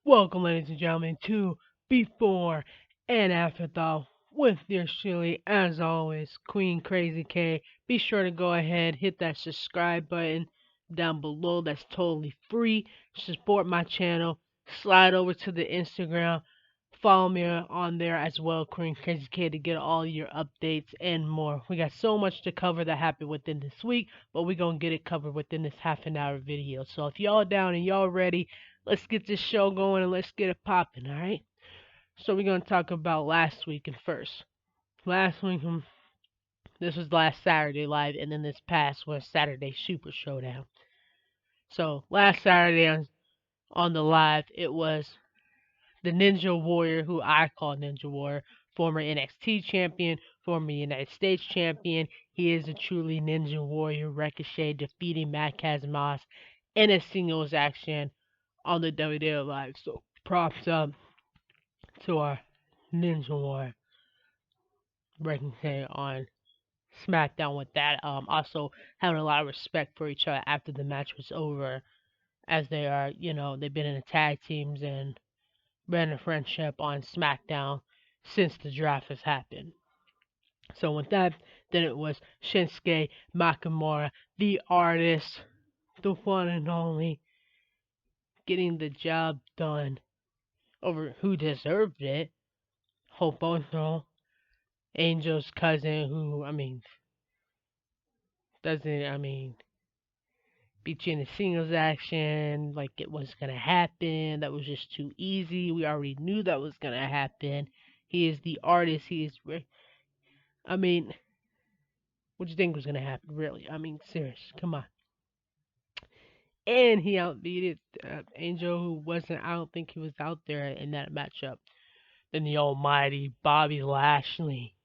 Welcome, ladies and gentlemen, to Before and Afterthought with your Shirley, as always, Queen Crazy K. Be sure to go ahead, hit that subscribe button down below. That's totally free. Support my channel. Slide over to the Instagram. Follow me on there as well, Queen Crazy K, to get all your updates and more. We got so much to cover that happened within this week, but we're going to get it covered within this half an hour video. So if y'all down and y'all ready, let's get this show going and let's get it popping, alright? So we're gonna talk about last week and first. Last week, this was last Saturday live, and then this past was Saturday Super Showdown. So last Saturday on the live, it was the Ninja Warrior, who I call Ninja Warrior, former NXT champion, former United States champion. He is a truly Ninja Warrior. Ricochet defeating Matt Casamos in a singles action on the WWE Live. So props up to our Ninja War breaking thing on SmackDown with that. Also having a lot of respect for each other after the match was over, as they are, they've been in the tag teams and been in a friendship on SmackDown since the draft has happened. So with that, then it was Shinsuke Nakamura, the artist, the one and only, getting the job done over who deserved it. Hope Ono, Angel's cousin, who, doesn't, beat you in a singles action like it was going to happen. That was just too easy. We already knew that was going to happen. He is the artist. He is, I mean, what do you think was going to happen, really? Serious. Come on. And he outbeat Angel, who wasn't, I don't think he was out there in that matchup. Then the almighty Bobby Lashley,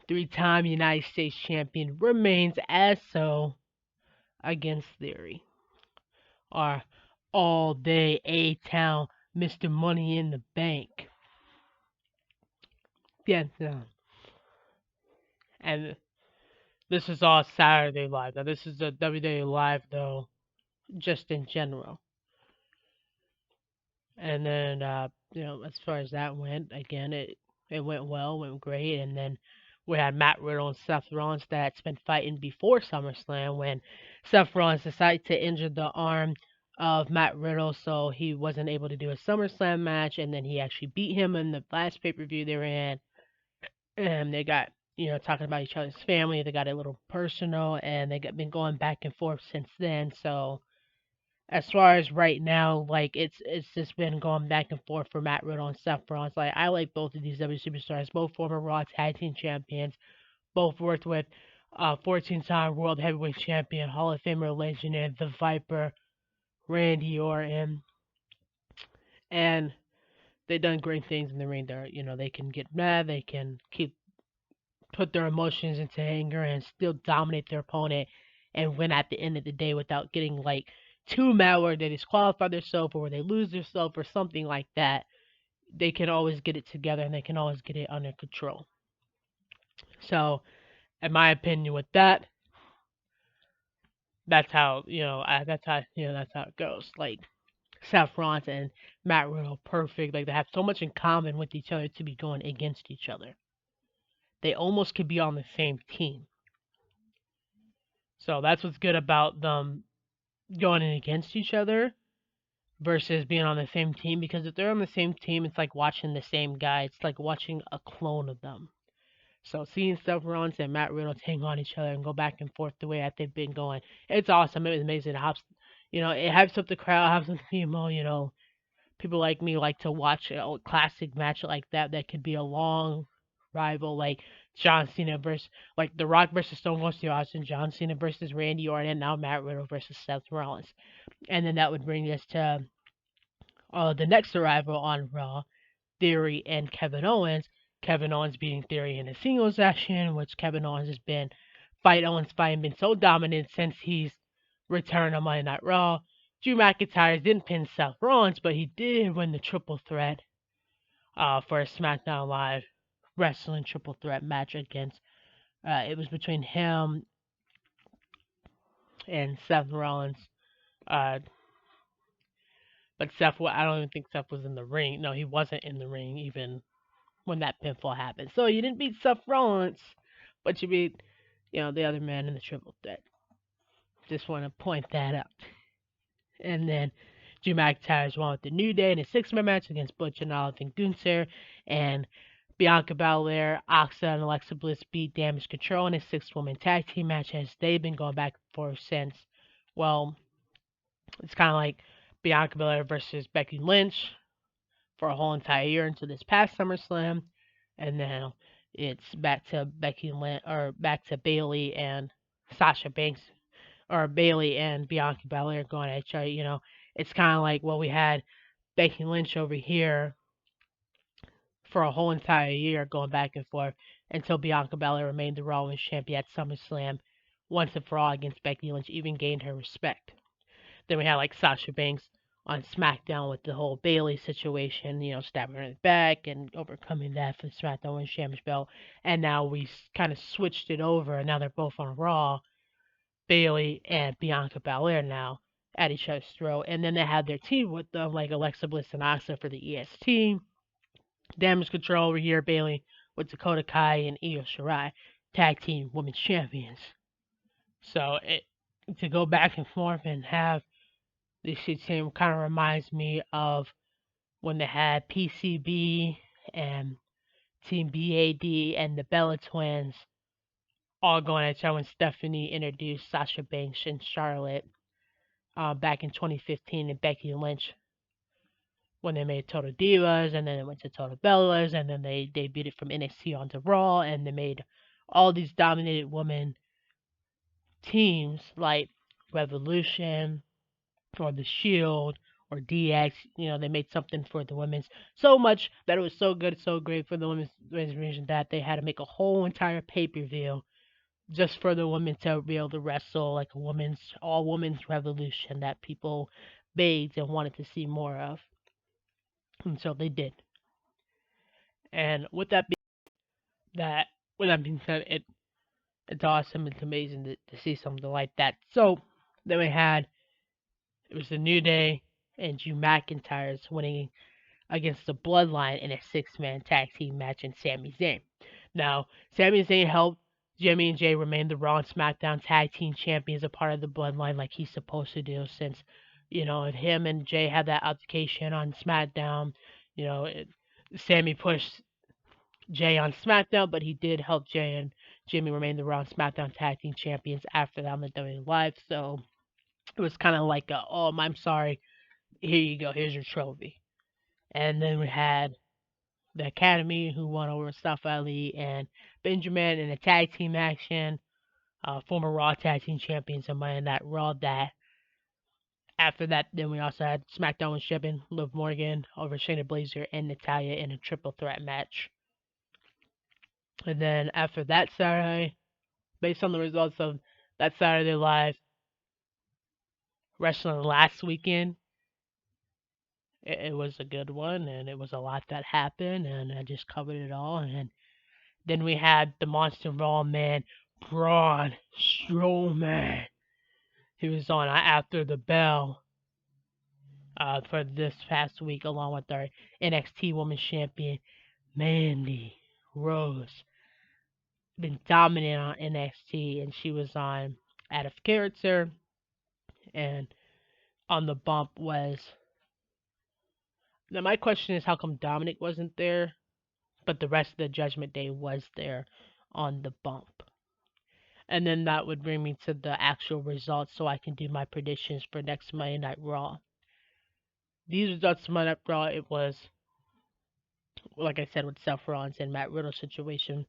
three-time United States champion, remains as so against Theory. Our all day A Town Mr. Money in the Bank. Yeah, no. And this is all Saturday Live. Now, this is a WWE Live, though, just in general. And then, as far as that went, again, it went well, went great. And then we had Matt Riddle and Seth Rollins that's been fighting before SummerSlam when Seth Rollins decided to injure the arm of Matt Riddle, so he wasn't able to do a SummerSlam match. And then he actually beat him in the last pay per view they were in. And they got, talking about each other's family. They got a little personal, and they got been going back and forth since then. So as far as right now, like it's just been going back and forth for Matt Riddle and Seth Rollins. Like I like both of these W superstars, both former Raw Tag Team champions, both worked with 14-time World Heavyweight Champion, Hall of Famer legend, the Viper, Randy Orton, and they've done great things in the ring. They can get mad, they can keep put their emotions into anger and still dominate their opponent and win at the end of the day without getting like too mad where they disqualify themselves or where they lose themselves or something like that. They can always get it together and they can always get it under control. So, in my opinion, with that, that's how that's how it goes. Like Seth Rollins and Matt Riddle, perfect. Like they have so much in common with each other to be going against each other. They almost could be on the same team. So that's what's good about them going in against each other versus being on the same team, because if they're on the same team, it's like watching the same guy. It's like watching a clone of them. So seeing Seth Rollins and Matt Riddle take on each other and go back and forth the way that they've been going, it's awesome. It was amazing. It hypes up the crowd, hypes up the people. People like me like to watch a classic match like that. That could be a long rival, like John Cena versus like The Rock versus Stone Cold Steve Austin, John Cena versus Randy Orton, and now Matt Riddle versus Seth Rollins. And then that would bring us to the next arrival on Raw, Theory and Kevin Owens. Kevin Owens beating Theory in a singles action, which Kevin Owens has been fighting, been so dominant since he's returned on Monday Night Raw. Drew McIntyre didn't pin Seth Rollins, but he did win the triple threat for a SmackDown Live wrestling triple threat match against. It was between him and Seth Rollins. Uh, But Seth, I don't even think Seth was in the ring. No, he wasn't in the ring even when that pinfall happened. So you didn't beat Seth Rollins, but you beat, the other man in the triple threat. Just want to point that out. And then Drew McIntyre's won with the New Day in a six-man match against Butch and Olive and Gunther. And Bianca Belair, Asuka, and Alexa Bliss beat Damage Control in a six-woman tag team match as they've been going back and forth since. Well, it's kind of like Bianca Belair versus Becky Lynch for a whole entire year until this past SummerSlam, and now it's back to Becky Lynch or back to Bayley and Sasha Banks or Bayley and Bianca Belair going at each other. It's kind of like we had Becky Lynch over here for a whole entire year going back and forth until Bianca Belair remained the Raw Women's Champion at SummerSlam once and for all against Becky Lynch, even gained her respect. Then we had like Sasha Banks on SmackDown with the whole Bayley situation, stabbing her in the back and overcoming that for the SmackDown Women's Championship belt. And now we kind of switched it over, and now they're both on Raw. Bayley and Bianca Belair now at each other's throat. And then they had their team with them, like Alexa Bliss and Asuka for the EST. Damage Control over here, Bayley with Dakota Kai and Io Shirai, tag team women's champions. So to go back and forth and have this team kind of reminds me of when they had PCB and Team BAD and the Bella Twins all going at each other when Stephanie introduced Sasha Banks and Charlotte back in 2015 and Becky Lynch when they made Total Divas, and then it went to Total Bellas, and then they debuted it from NXT onto Raw, and they made all these dominated women teams like Revolution or The Shield or DX. They made something for the women's so much that it was so good, so great for the women's division that they had to make a whole entire pay-per-view just for the women to be able to wrestle like a all women's revolution that people begged and wanted to see more of. And so they did. And with that being said, it's awesome. It's amazing to see something like that. So then it was the New Day and Drew McIntyre's winning against the Bloodline in a six-man tag team match and Sami Zayn. Now, Sami Zayn helped Jimmy and Jay remain the Raw and SmackDown tag team champions, a part of the Bloodline like he's supposed to do since, him and Jay had that altercation on SmackDown. Sammy pushed Jay on SmackDown, but he did help Jay and Jimmy remain the Raw and SmackDown tag team champions after that on the WWE Live. So it was kind of like, I'm sorry, here you go, here's your trophy. And then we had the Academy, who won over Mustafa Ali and Benjamin in a tag team action. Former Raw tag team champions and Monday Night Raw. That after that, then we also had SmackDown with Shipping, Liv Morgan over Shayna Baszler and Natalya in a triple threat match. And then after that Saturday, based on the results of that Saturday Live wrestling last weekend, it was a good one, and it was a lot that happened, and I just covered it all. And then we had the Monster Raw man, Braun Strowman. He was on After the Bell for this past week, along with our NXT Women's Champion, Mandy Rose. Been dominant on NXT, and she was on Out of Character, and on the bump was. Now, my question is how come Dominic wasn't there, but the rest of the Judgment Day was there on the bump? And then that would bring me to the actual results so I can do my predictions for next Monday Night Raw. These results of Monday Night Raw, it was, like I said, with Seth Rollins and Matt Riddle situation.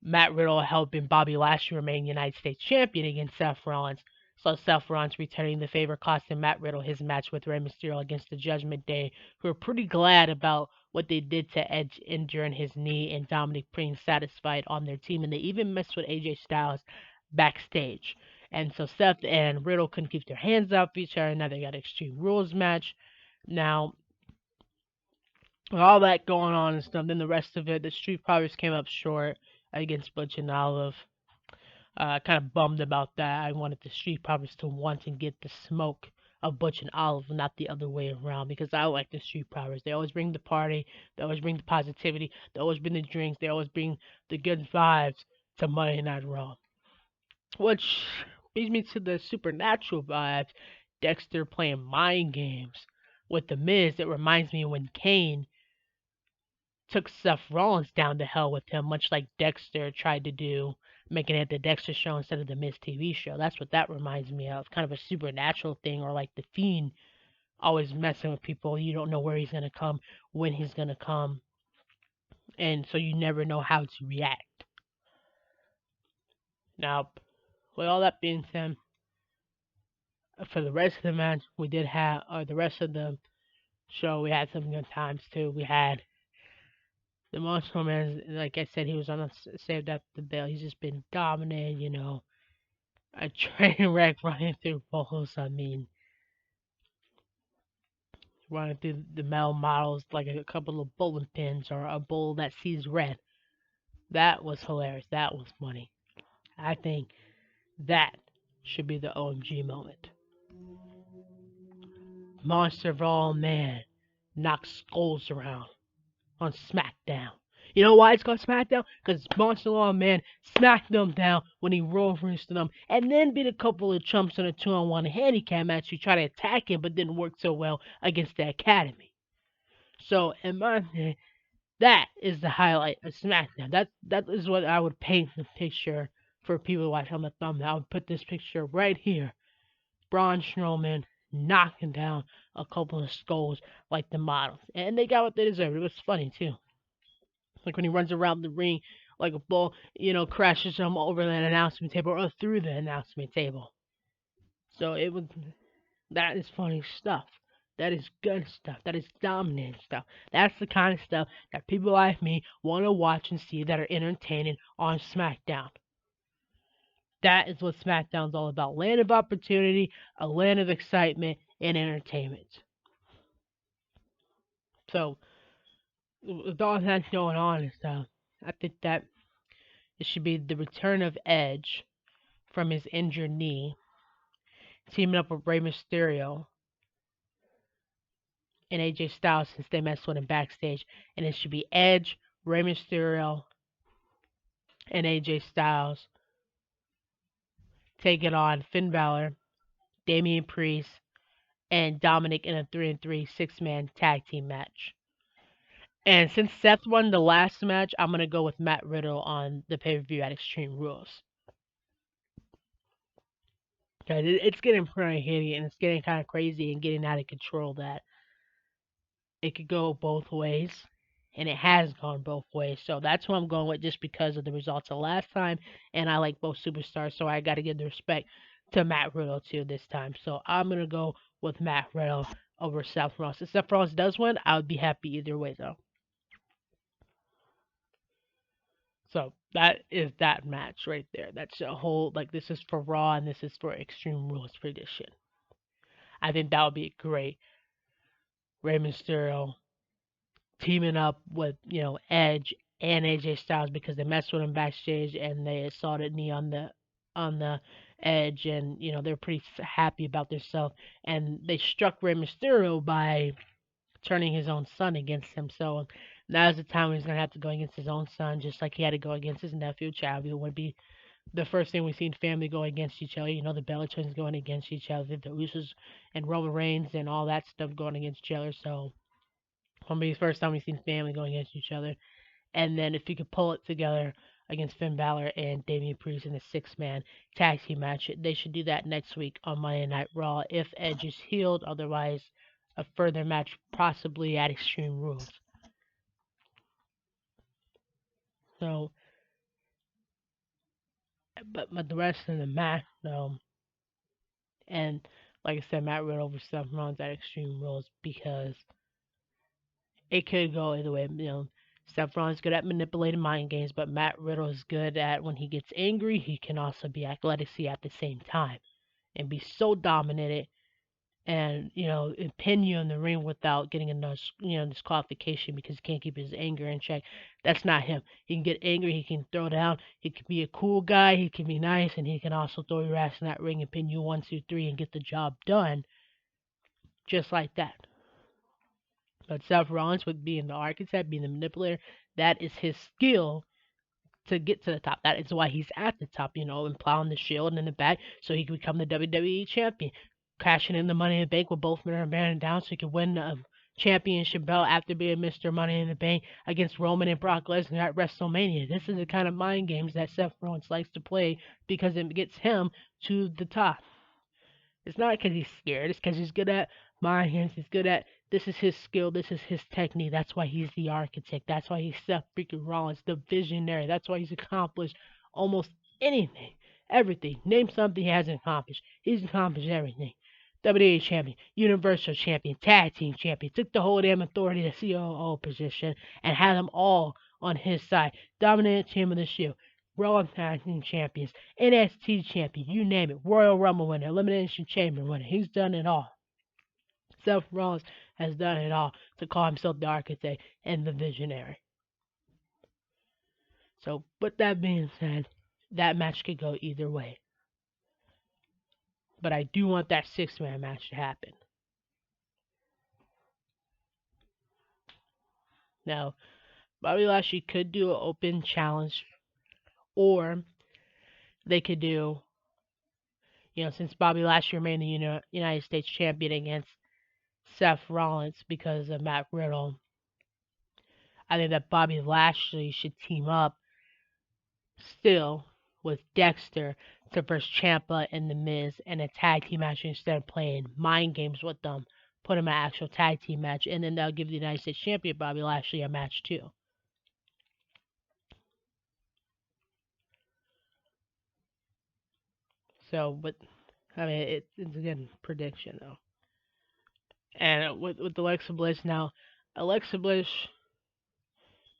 Matt Riddle helping Bobby Lashley remain United States Champion against Seth Rollins. So Seth Rollins returning the favor, costing Matt Riddle his match with Rey Mysterio against the Judgment Day, who are pretty glad about what they did to Edge injuring his knee, and Dominic being satisfied on their team, and they even messed with AJ Styles backstage. And so Seth and Riddle couldn't keep their hands off each other. Now they got an Extreme Rules match. Now, with all that going on and stuff, then the rest of it, the Street Profits came up short against Butch and Olive. Kind of bummed about that. I wanted the Street Profits to want and get the smoke of Butch and Olive, not the other way around. Because I like the Street Profits. They always bring the party. They always bring the positivity. They always bring the drinks. They always bring the good vibes to Monday Night Raw. Which brings me to the supernatural vibes. Dexter playing mind games with the Miz. It reminds me of when Kane took Seth Rollins down to hell with him, much like Dexter tried to do, making it the Dexter show instead of the Miz TV show. That's what that reminds me of. Kind of a supernatural thing, or like the Fiend always messing with people. You don't know where he's gonna come, when he's gonna come, and so you never know how to react. Now, with all that being said, for the rest of the match, we did have, or the rest of the show, we had some good times too. We had the Monster Man, like I said, he was on a saved up the bell. He's just been dominating, a train wreck running through poles. I mean, running through the metal models like a couple of bowling pins or a bowl that sees red. That was hilarious. That was funny. I think that should be the OMG moment. Monster of All Man knocks skulls around on SmackDown. You know why it's called SmackDown? Because Monster Law Man smacked them down when he rolled into them, and then beat a couple of chumps in a 2-on-1 handicap match who tried to attack him but didn't work so well against the Academy. So, in my opinion, that is the highlight of SmackDown. That is what I would paint the picture for people to watch on the thumbnail. I would put this picture right here. Braun Strowman knocking down a couple of skulls like the models. And they got what they deserved. It was funny, too. Like when he runs around the ring like a bull, crashes him over the announcement table or through the announcement table. So that is funny stuff. That is good stuff. That is dominant stuff. That's the kind of stuff that people like me want to watch and see that are entertaining on SmackDown. That is what SmackDown's all about. Land of opportunity, a land of excitement and entertainment. So, with all that going on and stuff, I think that it should be the return of Edge from his injured knee, teaming up with Rey Mysterio and AJ Styles since they messed with him backstage. And it should be Edge, Rey Mysterio, and AJ Styles taking on Finn Balor, Damian Priest, and Dominic in a 3-3 6-man tag team match. And since Seth won the last match, I'm going to go with Matt Riddle on the pay per view at Extreme Rules. Because it's getting pretty hitty and it's getting kind of crazy and getting out of control that it could go both ways. And it has gone both ways. So that's who I'm going with just because of the results of last time. And I like both superstars. So I got to give the respect to Matt Riddle too this time. So I'm going to go with Matt Riddle over Seth Rollins. If Seth Rollins does win, I would be happy either way though. So that is that match right there. That's a whole, like, this is for Raw and this is for Extreme Rules Prediction. I think that would be great. Rey Mysterio teaming up with, Edge and AJ Styles because they messed with him backstage and they assaulted knee on the Edge and they're pretty happy about themselves and they struck Rey Mysterio by turning his own son against him. So now's the time he's gonna have to go against his own son, just like he had to go against his nephew Chadwick. It would be the first thing we've seen family go against each other. The Bella twins going against each other, the Usos and Roman Reigns and all that stuff going against each other. So it'll be the first time we've seen family going against each other. And then if you could pull it together against Finn Balor and Damian Priest in a 6-man tag team match, they should do that next week on Monday Night Raw if Edge is healed. Otherwise, a further match possibly at Extreme Rules. So, but the rest of the match, though, and like I said, Matt Riddle over Seth Rollins at Extreme Rules because it could go either way. Seth Rollins is good at manipulating mind games, but Matt Riddle is good at when he gets angry, he can also be athletic at the same time and be so dominant and pin you in the ring without getting another disqualification because he can't keep his anger in check. That's not him. He can get angry, he can throw down, he can be a cool guy, he can be nice, and he can also throw your ass in that ring and pin you 1, 2, 3 and get the job done. just like that. But Seth Rollins, with being the architect, being the manipulator, that is his skill to get to the top. That is why he's at the top, and plowing the shield in the back so he could become the WWE champion. Cashing in the Money in the Bank with both men are bearing down so he could win the championship belt after being Mr. Money in the Bank against Roman and Brock Lesnar at WrestleMania. This is the kind of mind games that Seth Rollins likes to play because it gets him to the top. It's not because he's scared. It's because he's good at mind games. He's good at this is his skill. This is his technique. That's why he's the architect. That's why he's Seth freaking Rollins, the visionary. That's why he's accomplished almost anything, everything. Name something he hasn't accomplished. He's accomplished everything. WWE champion, Universal champion, Tag Team champion. Took the whole damn authority, the COO position, and had them all on his side. Dominant team of the Shield. Raw Tag Team champions, NXT champion, you name it, Royal Rumble winner, Elimination Chamber winner. He's done it all. Seth Rollins has done it all to call himself the architect and the visionary. So, with that being said, that match could go either way. But I do want that six-man match to happen. Now, Bobby Lashley could do an open challenge, or they could do, since Bobby Lashley remained the United States champion against Seth Rollins because of Matt Riddle, I think that Bobby Lashley should team up still with Dexter to verse Champa and The Miz in a tag team match instead of playing mind games with them. Put him in an actual tag team match, and then they'll give the United States champion Bobby Lashley a match too. So, but I mean, it's again prediction though. And with Alexa Bliss now, Alexa Bliss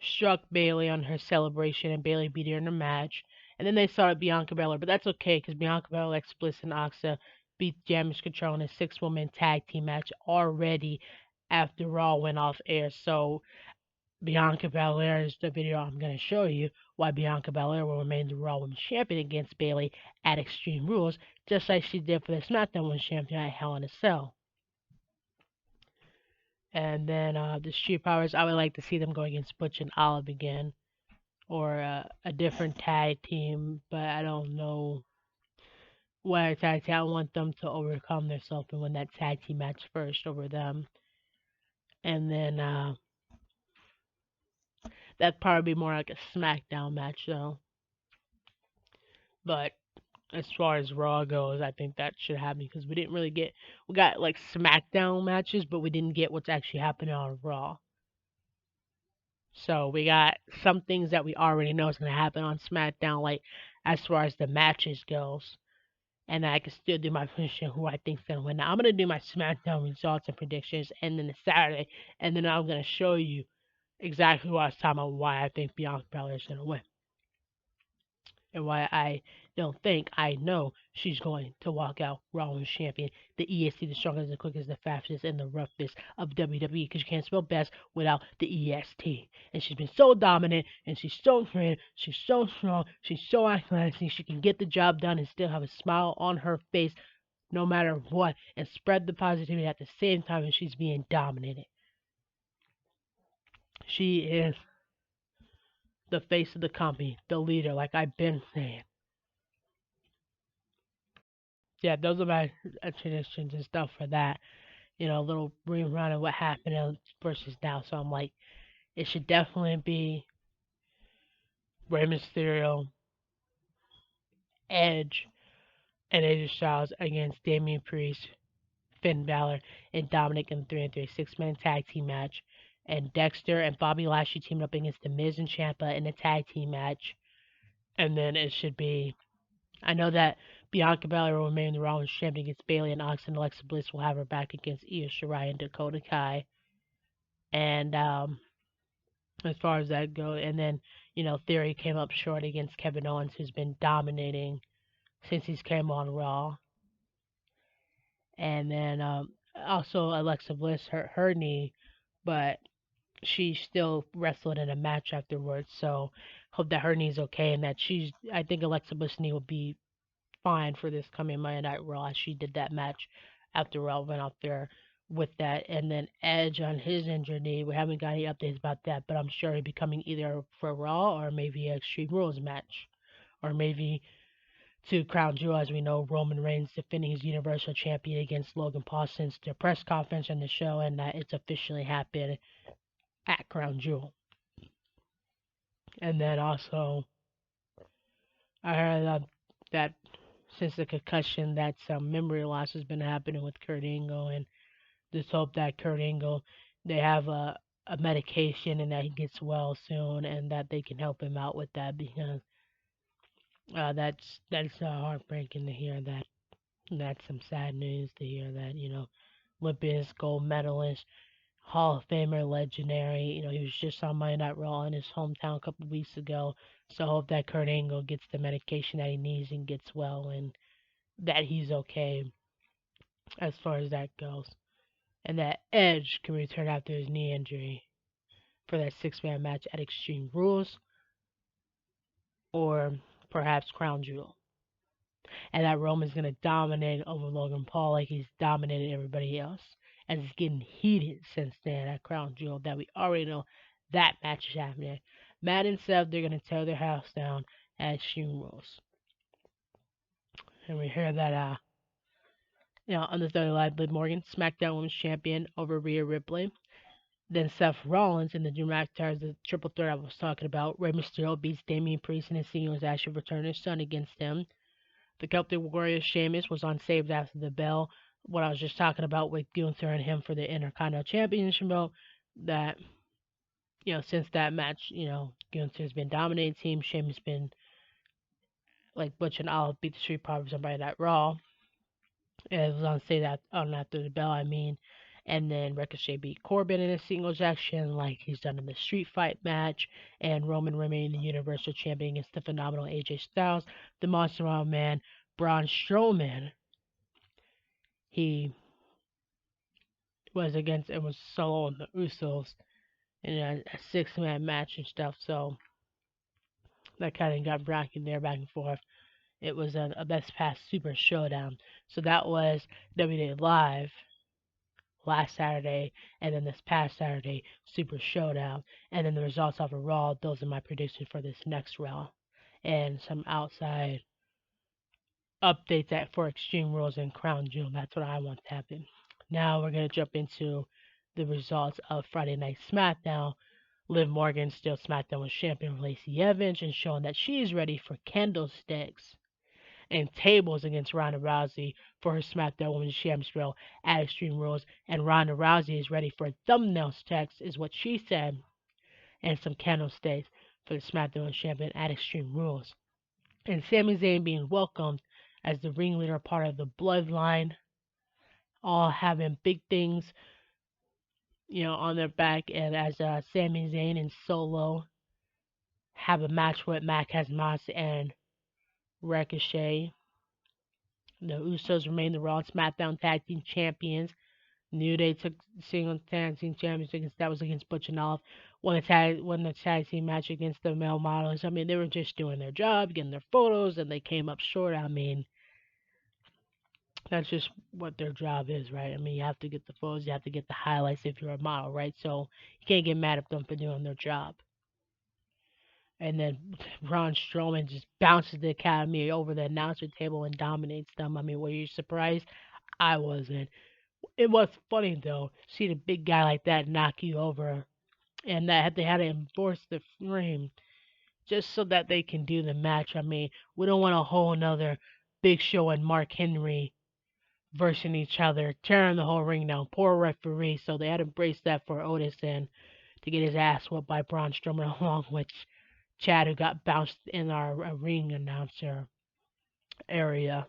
struck Bailey on her celebration, and Bailey beat her in a match. And then they started Bianca Belair, but that's okay because Bianca Belair, Alexa Bliss, and Asuka beat Damage Control in a six-woman tag team match already after Raw went off air. So Bianca Belair is the video I'm going to show you why Bianca Belair will remain the Raw Women's Champion against Bailey at Extreme Rules, just like she did for the SmackDown Women's Champion at Hell in a Cell. And then the Street Powers, I would like to see them go against Butch and Olive again, or a different tag team, but I don't know what tag team. I want them to overcome themselves and win that tag team match first over them. And then that'd probably be more like a SmackDown match, though. But as far as Raw goes, I think that should happen because we didn't really get. We got like SmackDown matches, but we didn't get what's actually happening on Raw. So we got some things that we already know is going to happen on SmackDown, like as far as the matches goes. And I can still do my prediction who I think's going to win. Now I'm going to do my SmackDown results and predictions, and then the Saturday, and then I'm going to show you exactly what I was talking about, why I think Bianca Belair is going to win, and why I don't think I know she's going to walk out Raw Women's Champion, the EST, the strongest, the quickest, the fastest, and the roughest of WWE, because you can't spell best without the EST. And she's been so dominant, and she's so great, she's so strong, she's so athletic, she can get the job done and still have a smile on her face no matter what, and spread the positivity at the same time as she's being dominated. She is the face of the company, the leader, like I've been saying. Yeah, those are my traditions and stuff for that. A little rerun of what happened versus now. So I'm like, it should definitely be Rey Mysterio, Edge, and AJ Styles against Damian Priest, Finn Balor, and Dominic in the 3-3 six-man tag team match. And Dexter and Bobby Lashley teamed up against The Miz and Ciampa in a tag team match. And then it should be, I know that Bianca Belair will remain the Raw Women's Champion against Bayley, and Alexa Bliss will have her back against Io Shirai and Dakota Kai. And as far as that goes, and then Theory came up short against Kevin Owens, who's been dominating since he's came on Raw. And then also Alexa Bliss hurt her knee, but she still wrestled in a match afterwards. So hope that her knee's okay, and that I think Alexa Bliss' knee will be fine for this coming Monday Night Raw, as she did that match after Raw went out there with that. And then Edge on his injured knee. We haven't got any updates about that, but I'm sure he'll be coming either for Raw or maybe an Extreme Rules match. Or maybe to Crown Jewel, as we know, Roman Reigns defending his Universal Champion against Logan Paul since the press conference and the show, and that it's officially happened at Crown Jewel. And then also, I heard that since the concussion, that some memory loss has been happening with Kurt Angle, and just hope that Kurt Angle, they have a medication and that he gets well soon, and that they can help him out with that because that's heartbreaking to hear that. That's some sad news to hear that Olympus gold medalist, Hall of Famer, legendary. He was just on Monday Night Raw in his hometown a couple weeks ago. So I hope that Kurt Angle gets the medication that he needs and gets well, and that he's okay as far as that goes. And that Edge can return after his knee injury for that six-man match at Extreme Rules or perhaps Crown Jewel. And that Roman's going to dominate over Logan Paul like he's dominated everybody else. As it's getting heated since then at Crown Jewel that we already know that match is happening. Matt and Seth, they're going to tear their house down at Extreme Rules. And we hear that, on the 30 Live, Liv Morgan, SmackDown Women's Champion over Rhea Ripley. Then Seth Rollins in the Drew McIntyre, the triple threat I was talking about. Rey Mysterio beats Damian Priest and Insignia's actually return his son against them. The Celtic Warrior Sheamus was unsaved after the bell. What I was just talking about with Gunther and him for the Intercontinental Championship belt. That, since that match, Gunther's been dominating team. Sheamus been like Butch and Olive beat the Street Profits on Friday Night Raw. It was unsaved after the bell, I mean. And then Ricochet beat Corbin in a singles action like he's done in the Street Fight match. And Roman remained the Universal Champion against the phenomenal AJ Styles. The Monster Maul Man, Braun Strowman, he was solo on the Usos in a six-man match and stuff. So that kind of got bracket there back and forth. It was a Best Pass Super Showdown. So that was WWE Live last Saturday, and then this past Saturday, Super Showdown, and then the results of a Raw. Those are my predictions for this next Raw, and some outside updates for Extreme Rules and Crown Jewel. That's what I want to happen. Now we're gonna jump into the results of Friday Night SmackDown. Liv Morgan still SmackDown was champion with Lacey Evans and showing that she is ready for candlesticks and tables against Ronda Rousey for her SmackDown Women's Championship at Extreme Rules. And Ronda Rousey is ready for thumbnail text, is what she said, and some candlesticks for the SmackDown Women's Champion at Extreme Rules. And Sami Zayn being welcomed as the ringleader part of the Bloodline, all having big things, on their back. And as Sami Zayn and Solo have a match with Matt Casmas and Ricochet. The Usos remain the Raw and SmackDown Tag Team Champions. New Day took single tag team champions that was against Butch and Olive. Won the tag team match against the male models. I mean, they were just doing their job, getting their photos, and they came up short. I mean, that's just what their job is, right? I mean, you have to get the photos, you have to get the highlights if you're a model, right? So you can't get mad at them for doing their job. And then Braun Strowman just bounces the Academy over the announcer table and dominates them. I mean, were you surprised? I wasn't. It was funny though, seeing a big guy like that knock you over, and that they had to enforce the frame just so that they can do the match. I mean, we don't want a whole another Big Show and Mark Henry versing each other, tearing the whole ring down. Poor referee, so they had to brace that for Otis and to get his ass whooped by Braun Strowman along with Chad, who got bounced in our ring announcer area.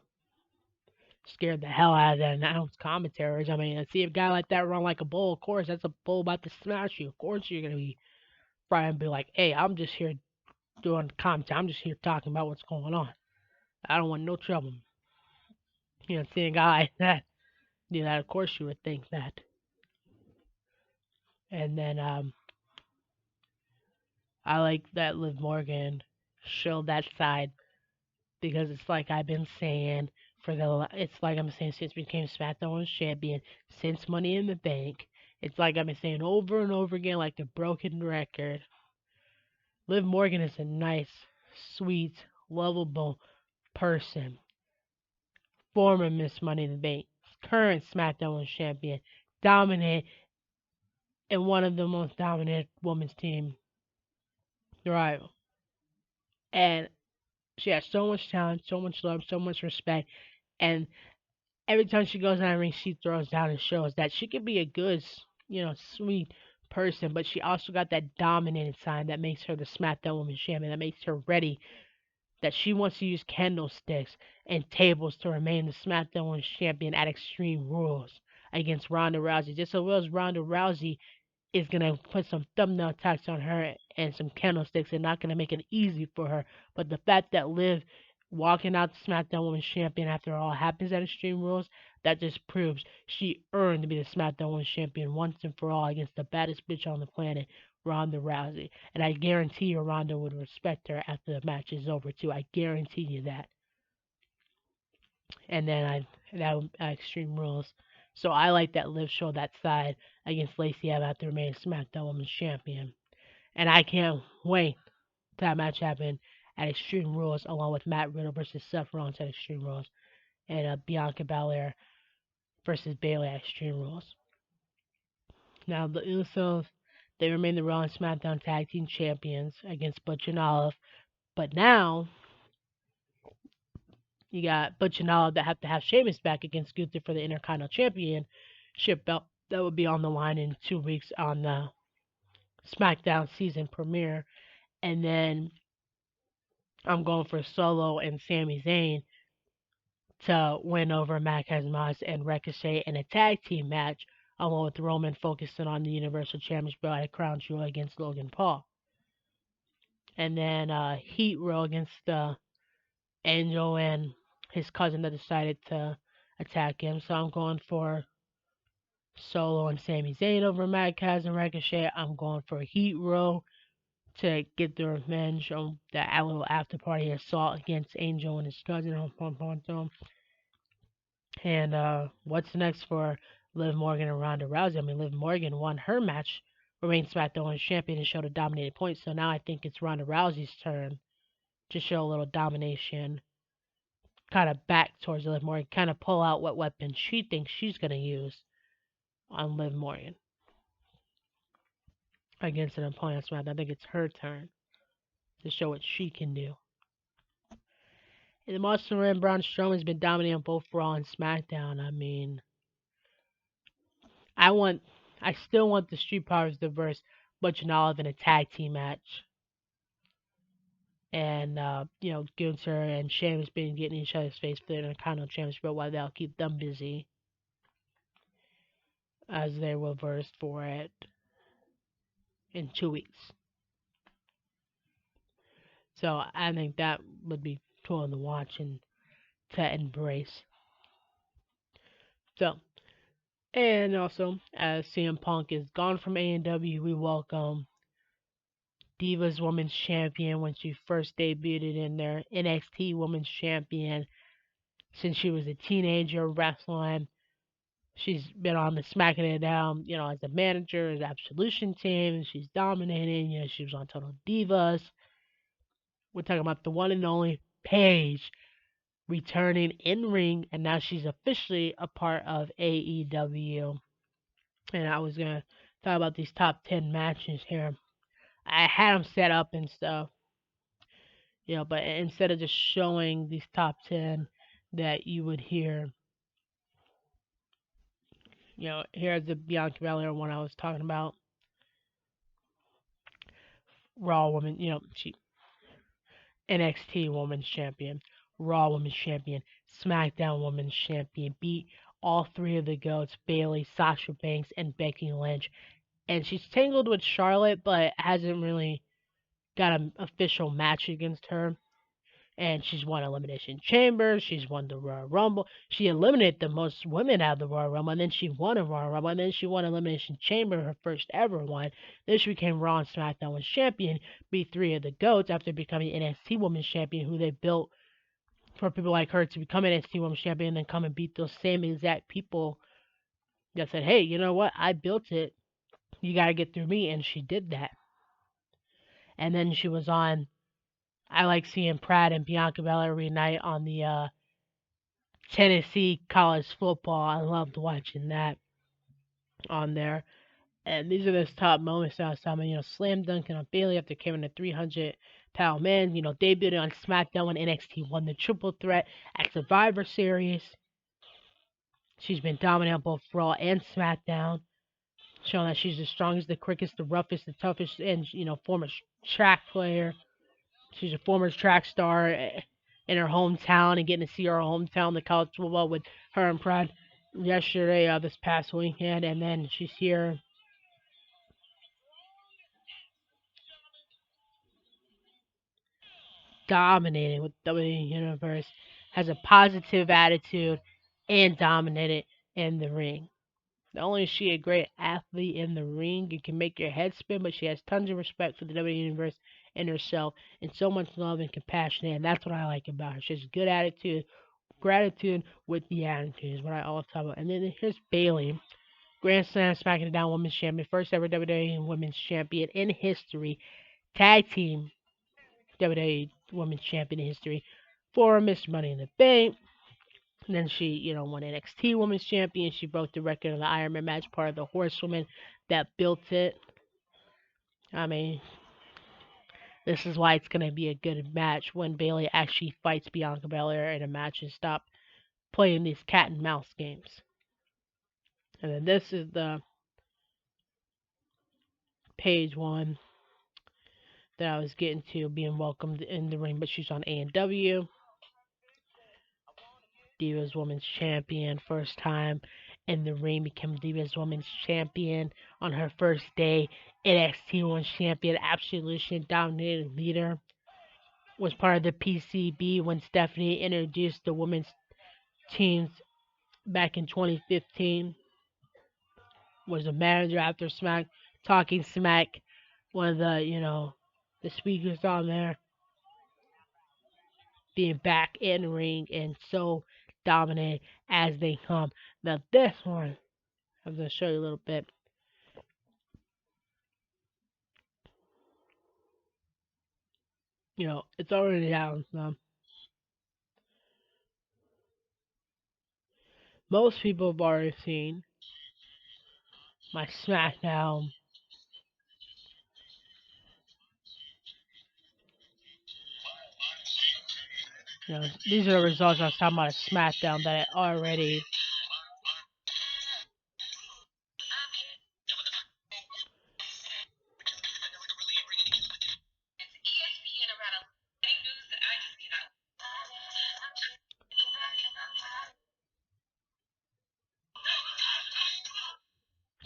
Scared the hell out of the announced commentaries. I mean, I see a guy like that run like a bull. Of course, that's a bull about to smash you. Of course, you're gonna be trying to be like, "Hey, I'm just here doing commentary. I'm just here talking about what's going on. I don't want no trouble." Seeing a guy like that, of course you would think that. And then I like that Liv Morgan showed that side because it's like I've been saying it's like I'm saying since we became SmackDown Women's Champion, since Money in the Bank. It's like I've been saying over and over again, like a broken record. Liv Morgan is a nice, sweet, lovable person. Former Miss Money in the Bank, current SmackDown Women's Champion, dominant and one of the most dominant women's team right? And she has so much talent, so much love, so much respect, and every time she goes on the ring, she throws down and shows that she can be a good, sweet person, but she also got that dominant side that makes her the SmackDown Women's Champion, that makes her ready, that she wants to use candlesticks and tables to remain the SmackDown Women's Champion at Extreme Rules against Ronda Rousey. Just so well as Ronda Rousey is gonna put some thumbnail attacks on her and some candlesticks and not gonna make it easy for her. But the fact that Liv walking out the SmackDown Women's Champion after all happens at Extreme Rules, that just proves she earned to be the SmackDown Women's Champion once and for all against the baddest bitch on the planet, Ronda Rousey. And I guarantee you Ronda would respect her after the match is over too. I guarantee you that. And then Extreme Rules. So I like that Liv showed that side against Lacey Evans after remaining SmackDown Women's Champion. And I can't wait till that match happen at Extreme Rules along with Matt Riddle versus Seth Rollins at Extreme Rules and Bianca Belair versus Bayley at Extreme Rules. Now the Usos, they remain the Raw and SmackDown Tag Team Champions against Butch and Olive. But now you got Butch and Olive that have to have Sheamus back against Gunther for the Intercontinental Championship belt that would be on the line in 2 weeks on the SmackDown season premiere. And then I'm going for Solo and Sami Zayn to win over Marquez Moss and Ricochet in a tag team match, along with Roman focusing on the Universal Championship at Crown Jewel against Logan Paul. And then Heat Row against Angel and his cousin that decided to attack him. So I'm going for Solo and Sami Zayn over Marquez and Ricochet. I'm going for Heat Row to get the revenge on that little after party assault against Angel and his cousin on Pom. And what's next for Liv Morgan and Ronda Rousey? I mean, Liv Morgan won her match, remained SmackDown Women's Champion, and showed a dominated point. So now I think it's Ronda Rousey's turn to show a little domination, kind of back towards Liv Morgan, kind of pull out what weapon she thinks she's going to use on Liv Morgan against an opponent on SmackDown. I think it's her turn to show what she can do. And the Monster Man Braun Strowman's been dominating both Raw and SmackDown. I mean, I want, I still want the Street Profits to verse Butch and Olive in a tag team match. And, Gunther and Sheamus being getting each other's face for the Intercontinental Championship, while they'll keep them busy as they will verse for it in 2 weeks. So I think that would be cool to watch and to embrace. So, and also, as CM Punk is gone from A&W, we welcome Divas Women's Champion when she first debuted in their NXT Women's Champion since she was a teenager wrestling. She's been on the Smacking It Down, as a manager, as Absolution team. She's dominating. She was on Total Divas. We're talking about the one and only Paige returning in ring, and now she's officially a part of AEW. And I was gonna talk about these top 10 matches here. I had them set up and stuff, but instead of just showing these top 10 that you would hear, here's the Bianca Belair one I was talking about. Raw Woman, she NXT Women's Champion, Raw Women's Champion, SmackDown Women's Champion, beat all three of the GOATs, Bayley, Sasha Banks, and Becky Lynch. And she's tangled with Charlotte, but hasn't really got an official match against her. And she's won Elimination Chamber. She's won the Royal Rumble. She eliminated the most women out of the Royal Rumble. And then she won a Royal Rumble. And then she won Elimination Chamber, her first ever one. Then she became Raw and SmackDown Women's Champion. Beat three of the GOATs after becoming NXT Women's Champion, who they built for people like her to become an NXT Women's Champion and then come and beat those same exact people that said, hey, you know what? I built it. You got to get through me. And she did that. And then she was on. I like seeing Pratt and Bianca Belair reunite on the Tennessee college football. I loved watching that on there. And these are those top moments that I was talking about. Slam dunking on Bailey after carrying a 300-pound man. Debuted on SmackDown when NXT won the triple threat at Survivor Series. She's been dominant on both Raw and SmackDown, showing that she's the strongest, the quickest, the roughest, the toughest, and former track player. She's a former track star in her hometown, and getting to see her hometown, the college football with her and Pride yesterday, this past weekend, and then she's here dominating with WWE Universe, has a positive attitude, and dominated in the ring. Not only is she a great athlete in the ring, you can make your head spin, but she has tons of respect for the WWE Universe and herself, and so much love and compassion, and that's what I like about her. She has a good attitude, gratitude with the attitude is what I always talk about. And then here's Bailey, Grand Slam SmackDown Women's Champion, first ever WWE Women's Champion in history, tag team WWE Women's Champion in history, for Miss Money in the Bank. And then she, won NXT Women's Champion. She broke the record of the Iron Man match, part of the Horsewomen that built it. I mean, this is why it's going to be a good match when Bailey actually fights Bianca Belair in a match and stop playing these cat and mouse games. And then this is the page one that I was getting to, being welcomed in the ring, but she's on A&W. Divas Women's Champion, first time in the ring, became Divas Women's Champion on her first day. NXT Women's Champion, Absolution, dominated leader. Was part of the PCB when Stephanie introduced the women's teams back in 2015. Was a manager after Smack, talking Smack. One of the speakers on there, being back in the ring and so dominant as they come. Now this one, I'm going to show you a little bit. It's already down. So most people have already seen my SmackDown. These are the results I was talking about at SmackDown that I already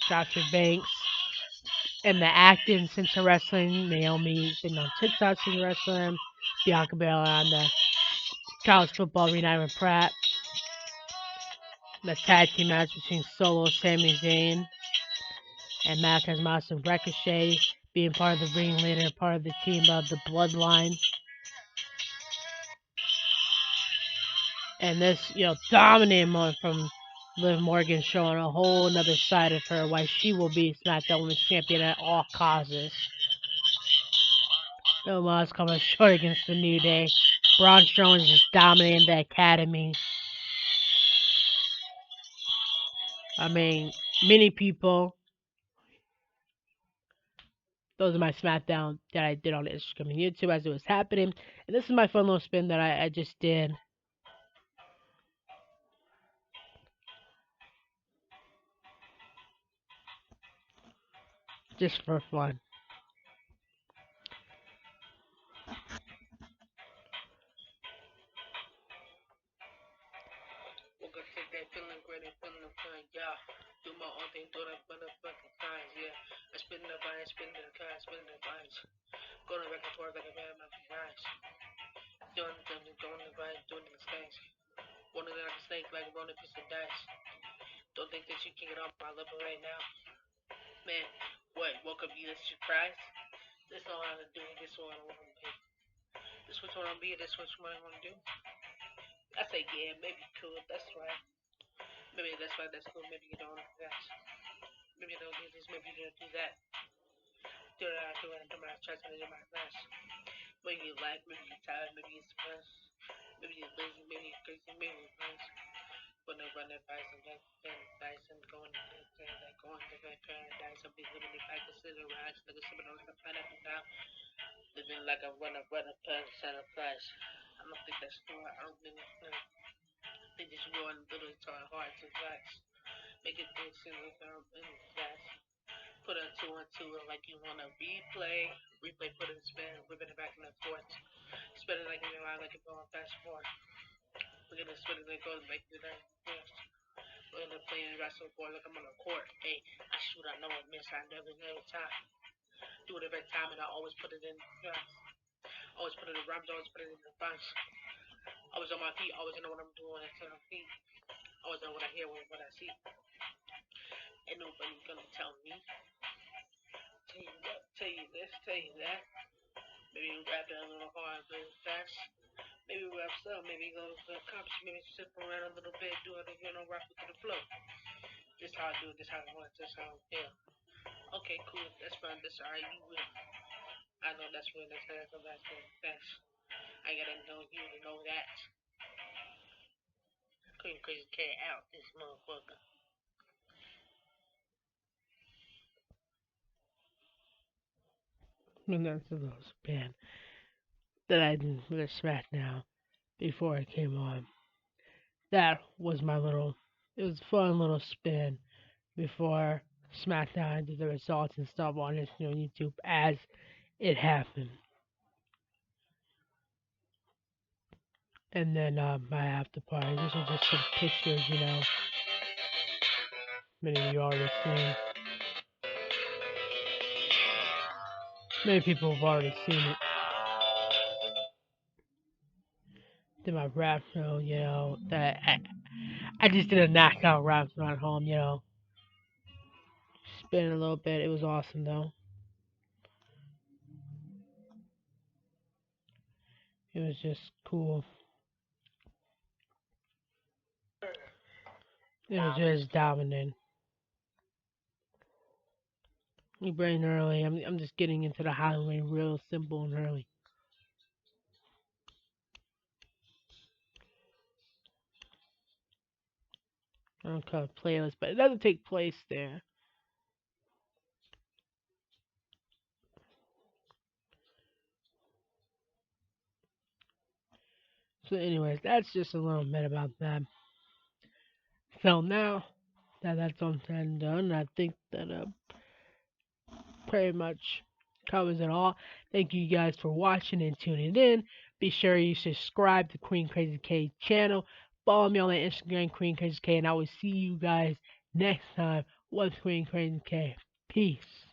Sasha Banks and the acting since her wrestling. Naomi's been on TikTok since wrestling. Bianca Belair on the college football reunited with Pratt. The tag team match between Solo, Sami Zayn, and Marcus Moss and Ricochet, being part of the ring leader, part of the team of the Bloodline. And this, dominating moment from Liv Morgan, showing a whole another side of her, why she will be SmackDown Women's Champion at all causes. No Moss coming short against the New Day. Braun Strowman is just dominating the Academy. I mean, many people. Those are my SmackDown that I did on Instagram and YouTube as it was happening. And this is my fun little spin that I just did. Just for fun. We're gonna take that feeling great and feeling fun, yeah. Do my own thing, throw that motherfucking times, yeah. I spin the vine, spin the car, spin the vines. Going back and forth like a man, my guys. Doing the vines, doing the things. One of them like a snake, like rolling a piece of dice. Don't think that you can get off my level right now. Man, what? Woke up, you surprised? This is all I want to do, this is what I want to be. This is what I want to be, this is what I want to do. I say, yeah, maybe cool. That's right. Maybe that's right. That's cool. Maybe you don't. That's maybe you don't do this. Maybe you don't do that. Do that. Do it. Do my try to do my best. Maybe you like. Maybe you're tired. Maybe you're stressed. Maybe you're lazy. Maybe you're crazy. Maybe you're nice. When they run their bikes and get paradise and going to like going to their paradise and be living the back of city rides, nigga sipping on the pineapple now, living like a runner Santa Claus. I don't think that's true. I don't think they just ruin little hearts and facts. Make it think seem like in class. Put a two on two like you wanna replay, put it in spin, whipping it back in the court. Spin it like in your mind like you're going fast forward. We're gonna spin it and go like the that. We're gonna play and wrestle boy like I'm on a court. Hey, I shoot, I know I miss, I never every time. Do it every time and I always put it in always put it in rhymes, always put it in the bunch. Always on my feet, always know what I'm doing at my feet. Always know what I hear, what I see. Ain't nobody gonna tell me. Tell you what, tell you this, tell you that. Maybe rap it a little hard, but fast. Maybe rap slow, maybe go accomplish, maybe sit around a little bit, do it, rap it to the flow. This how I do it, this how I want, this how I feel. Okay, cool, that's fine, that's alright, you will. I know that's real, that's the last thing, that's. I gotta know you to know that. Couldn't crazy cat out, this motherfucker. And that's a little spin that I didn't really smack now before I came on. That was my little, it was a fun little spin before SmackDown did the results and stuff on his YouTube as it happened. And then my after party. This is just some pictures, many of you already seen. Many people have already seen it. Did my rap show, that I just did a knockout rap show at home, spin a little bit. It was awesome though. It was just cool. It was just dominant. We brain early. I'm just getting into the highway real simple and early. I don't call it playlist, but it doesn't take place there. So, anyways, that's just a little bit about that. So now that that's all said and done, I think that pretty much covers it all. Thank you guys for watching and tuning in. Be sure you subscribe to Queen Crazy K channel. Follow me on Instagram, Queen Crazy K, and I will see you guys next time with Queen Crazy K. Peace.